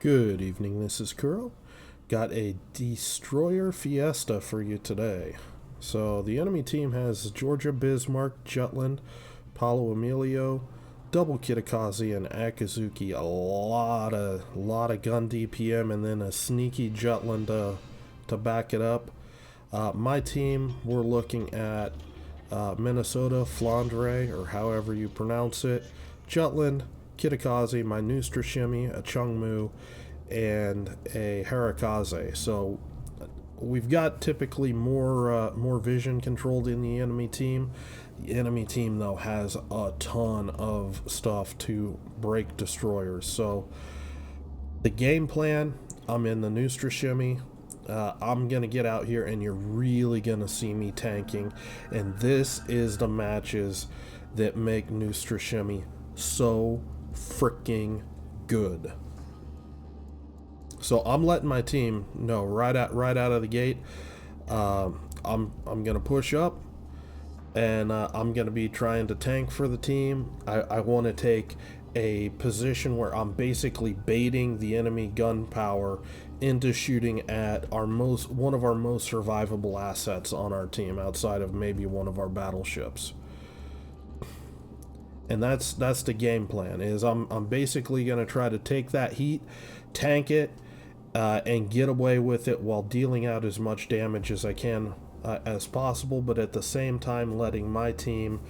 Good evening, this is Kuro. Got a Destroyer Fiesta for you today. So the enemy team has Georgia, Bismarck, Jutland, Paulo Emilio, double Kitakazi, and Akazuki. A lot of gun DPM, and then a sneaky Jutland to back it up. My team, we're looking at Minnesota, Flandre, or however you pronounce it, Jutland, Kitakazi, my Neustrashimy, a Chungmu, and a Harakaze. So we've got typically more vision controlled in the enemy team. The enemy team, though, has a ton of stuff to break destroyers. So the game plan, I'm in the Neustrashimy. I'm going to get out here and you're really going to see me tanking. And this is the matches that make Neustrashimy so freaking good. So I'm letting my team know right out of the gate. I'm going to push up and I'm going to be trying to tank for the team. I want to take a position where I'm basically baiting the enemy gunpowder into shooting at one of our most survivable assets on our team, outside of maybe one of our battleships. And that's the game plan. Is I'm basically going to try to take that heat, tank it, and get away with it while dealing out as much damage as I can as possible, but at the same time letting my team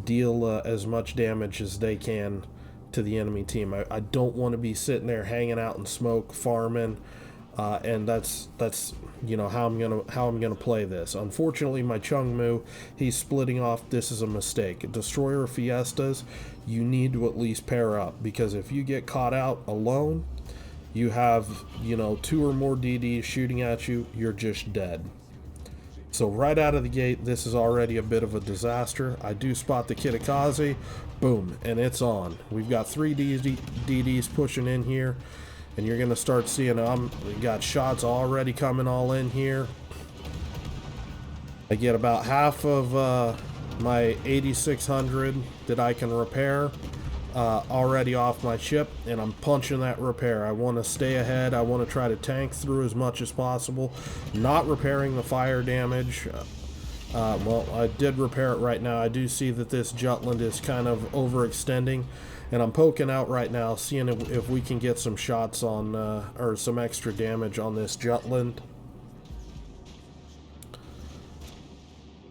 deal as much damage as they can to the enemy team. I don't want to be sitting there hanging out in smoke, farming, and that's how I'm gonna play this. Unfortunately, my Chungmu, he's splitting off. This is a mistake. Destroyer Fiestas, you need to at least pair up, because if you get caught out alone, you have 2 or more DDs shooting at you, you're just dead. So right out of the gate, this is already a bit of a disaster. I do spot the Kitakazi, boom, and it's on. We've got 3 DDs pushing in here, and you're going to start seeing we got shots already coming all in here. I get about half of my 8600 that I can repair already off my ship, and I'm punching that repair. I want to stay ahead. I want to try to tank through as much as possible, not repairing the fire damage. Well, I did repair it right now. I do see that this Jutland is kind of overextending, and I'm poking out right now, seeing if we can get some shots on, or some extra damage on this Jutland.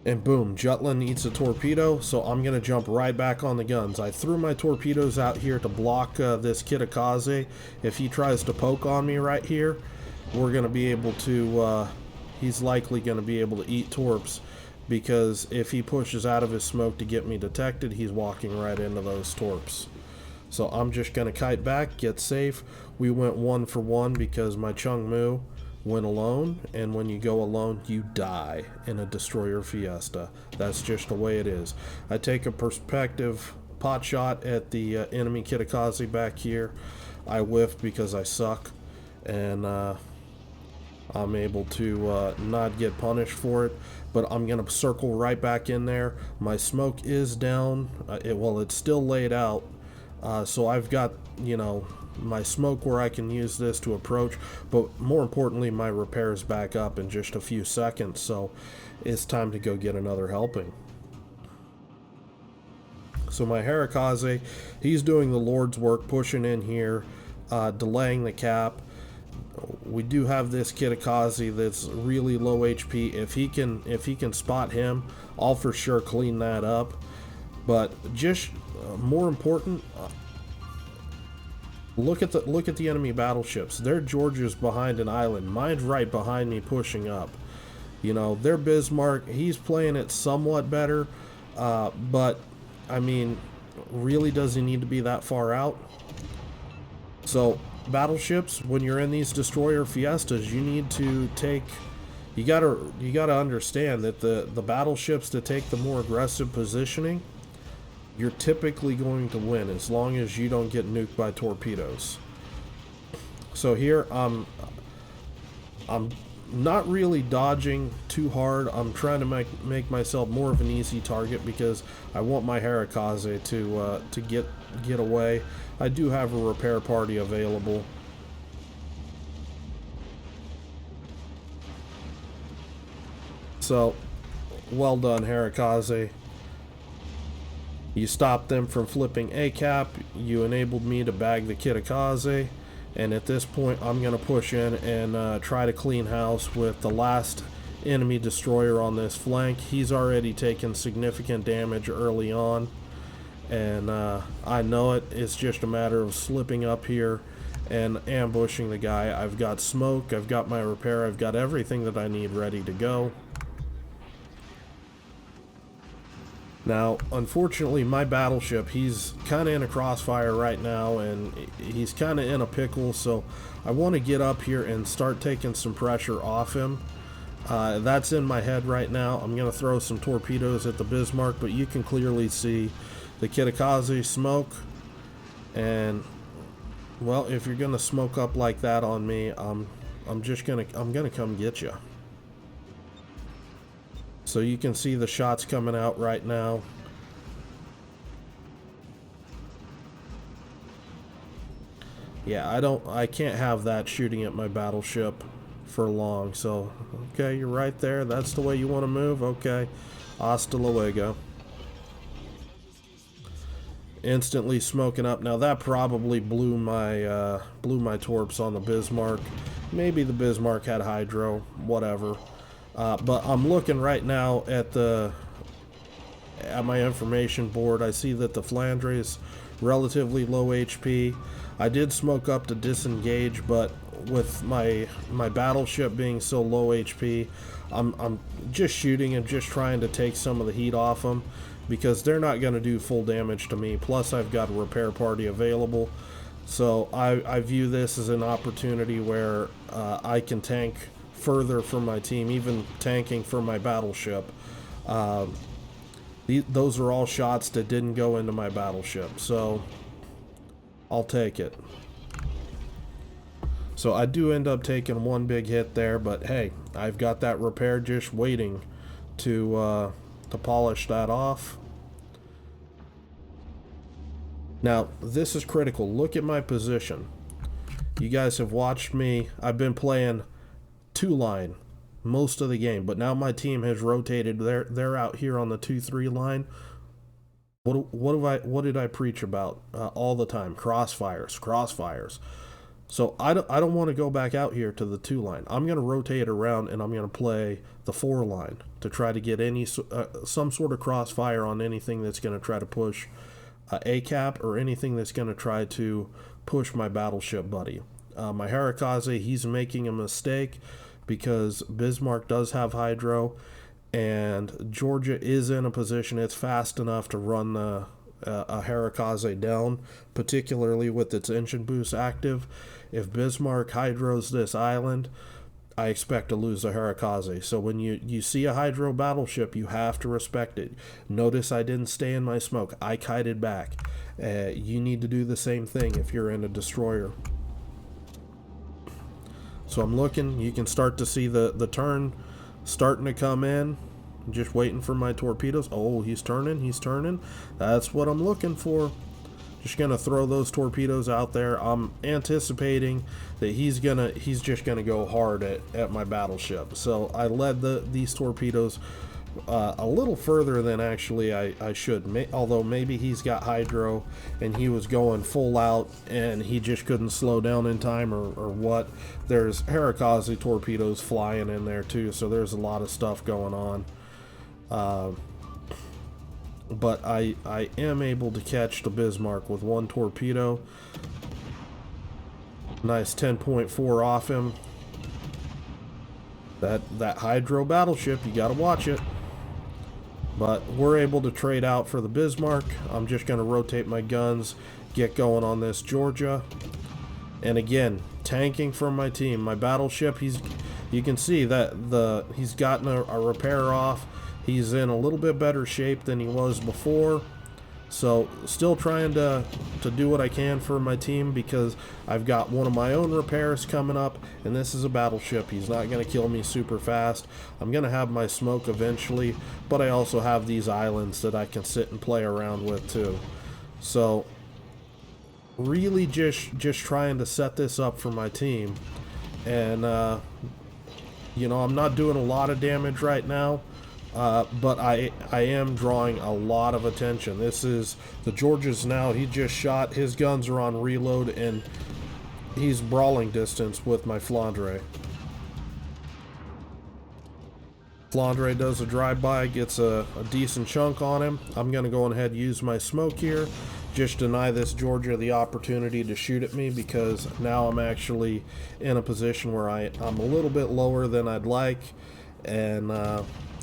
And boom, Jutland eats a torpedo, so I'm going to jump right back on the guns. I threw my torpedoes out here to block this Kitakaze. If he tries to poke on me right here, we're going to be able to, he's likely going to be able to eat torps, because if he pushes out of his smoke to get me detected, he's walking right into those torps. So I'm just going to kite back, get safe. We went 1 for 1 because my Chungmu went alone, and when you go alone, you die in a Destroyer Fiesta. That's just the way it is. I take a perspective pot shot at the enemy Kitakazi back here. I whiffed because I suck, and I'm able to not get punished for it, but I'm going to circle right back in there. My smoke is down. It's still laid out, so I've got, my smoke where I can use this to approach, but more importantly, my repairs back up in just a few seconds, so it's time to go get another helping. So my Harakaze, he's doing the Lord's work, pushing in here, delaying the cap. We do have this Kitakazi that's really low HP. If he can spot him, I'll for sure clean that up. But just more important, look at the enemy battleships. Their Georgia's behind an island. Mine's right behind me pushing up. Their Bismarck, he's playing it somewhat better, but I mean, really, does he need to be that far out? So battleships, when you're in these Destroyer Fiestas, you need to take, you gotta understand that the battleships that take the more aggressive positioning, you're typically going to win as long as you don't get nuked by torpedoes. So here I'm not really dodging too hard. I'm trying to make myself more of an easy target, because I want my Harakaze to get away. I do have a repair party available, So, well done, Harikaze. You stopped them from flipping A cap. You enabled me to bag the Kitakaze. And at this point, I'm going to push in and try to clean house with the last enemy destroyer on this flank. He's already taken significant damage early on. And I know it. It's just a matter of slipping up here and ambushing the guy. I've got smoke. I've got my repair. I've got everything that I need ready to go. Now, unfortunately, my battleship, he's kind of in a crossfire right now, and he's kind of in a pickle, so I want to get up here and start taking some pressure off him. That's in my head right now. I'm going to throw some torpedoes at the Bismarck, but you can clearly see the Kitakaze smoke, and, well, if you're going to smoke up like that on me, I'm gonna come get you. So you can see the shots coming out right now. Yeah, I can't have that shooting at my battleship for long. So, okay, you're right there. That's the way you want to move. Okay, hasta luego. Instantly smoking up. Now that probably blew my torps on the Bismarck. Maybe the Bismarck had hydro, whatever. But I'm looking right now at my information board. I see that the Flandre is relatively low HP. I did smoke up to disengage, but with my battleship being so low HP, I'm just shooting and just trying to take some of the heat off them, because they're not going to do full damage to me. Plus, I've got a repair party available. So I view this as an opportunity where I can tank further for my team, even tanking for my battleship. Those are all shots that didn't go into my battleship, so I'll take it. So I do end up taking one big hit there, but hey, I've got that repair just waiting to polish that off. Now, this is critical. Look at my position. You guys have watched me. I've been playing two-line most of the game, but now my team has rotated. They're out here on the 2-3 line. What did I preach about all the time? Crossfires. So I don't want to go back out here to the 2 line. I'm going to rotate around and I'm going to play the 4 line to try to get some sort of crossfire on anything that's going to try to push a cap, or anything that's going to try to push my battleship buddy. My Harikaze, he's making a mistake because Bismarck does have hydro, and Georgia is in a position it's fast enough to run a Harikaze down, particularly with its engine boost active. If Bismarck hydros this island, I expect to lose a Harikaze. So when you see a hydro battleship, you have to respect it. Notice I didn't stay in my smoke. I kited back. You need to do the same thing if you're in a destroyer. So I'm looking. You can start to see the turn starting to come in. I'm just waiting for my torpedoes. Oh, he's turning. That's what I'm looking for. Just gonna throw those torpedoes out there. I'm anticipating that he's just gonna go hard at my battleship. So I led these torpedoes a little further than actually I should. Although maybe he's got hydro and he was going full out and he just couldn't slow down in time, or what. There's Harikaze torpedoes flying in there too, so there's a lot of stuff going on. But I am able to catch the Bismarck with one torpedo. Nice 10.4 off him. That hydro battleship, you gotta watch it. But we're able to trade out for the Bismarck. I'm just gonna rotate my guns, get going on this Georgia. And again, tanking from my team. My battleship, you can see that he's gotten a repair off. He's in a little bit better shape than he was before. So still trying to do what I can for my team, because I've got one of my own repairs coming up, and this is a battleship. He's not going to kill me super fast. I'm going to have my smoke eventually, but I also have these islands that I can sit and play around with too. So really just trying to set this up for my team. And You know, I'm not doing a lot of damage right now, but I am drawing a lot of attention. This is the Georges now. He just shot. His guns are on reload, and he's brawling distance with my Flandre. Flandre does a drive-by, gets a decent chunk on him. I'm going to go ahead and use my smoke here. Just deny this Georgia the opportunity to shoot at me, because now I'm actually in a position where I'm a little bit lower than I'd like, and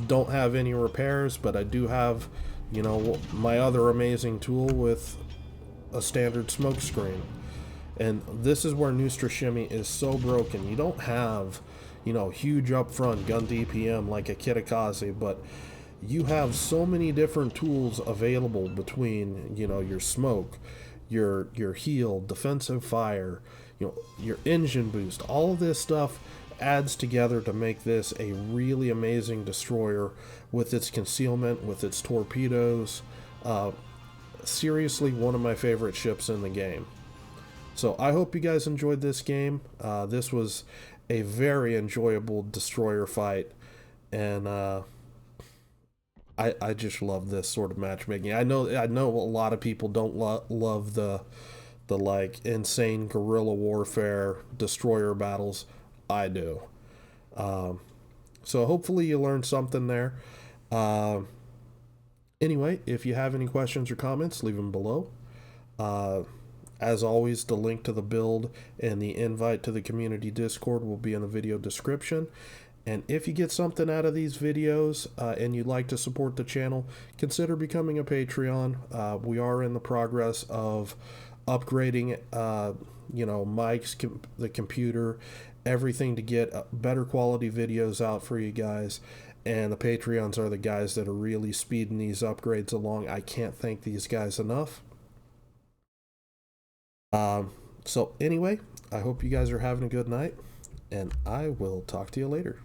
don't have any repairs, but I do have, you know, my other amazing tool with a standard smoke screen. And this is where Neustrashimy is so broken. You don't have, you know, huge upfront gun DPM like a Kitakaze, but you have so many different tools available between, you know, your smoke, your heal, defensive fire, you know, your engine boost. All of this stuff adds together to make this a really amazing destroyer with its concealment, with its torpedoes. Seriously, one of my favorite ships in the game. So I hope you guys enjoyed this game. This was a very enjoyable destroyer fight, and I just love this sort of matchmaking. I know a lot of people don't love the like insane guerrilla warfare destroyer battles. I do. So hopefully you learned something there. Anyway, if you have any questions or comments, leave them below. As always, the link to the build and the invite to the community Discord will be in the video description. And if you get something out of these videos and you'd like to support the channel, consider becoming a Patreon. We are in the progress of upgrading, you know, mics, the computer, everything to get better quality videos out for you guys. And the Patreons are the guys that are really speeding these upgrades along. I can't thank these guys enough. So anyway, I hope you guys are having a good night, and I will talk to you later.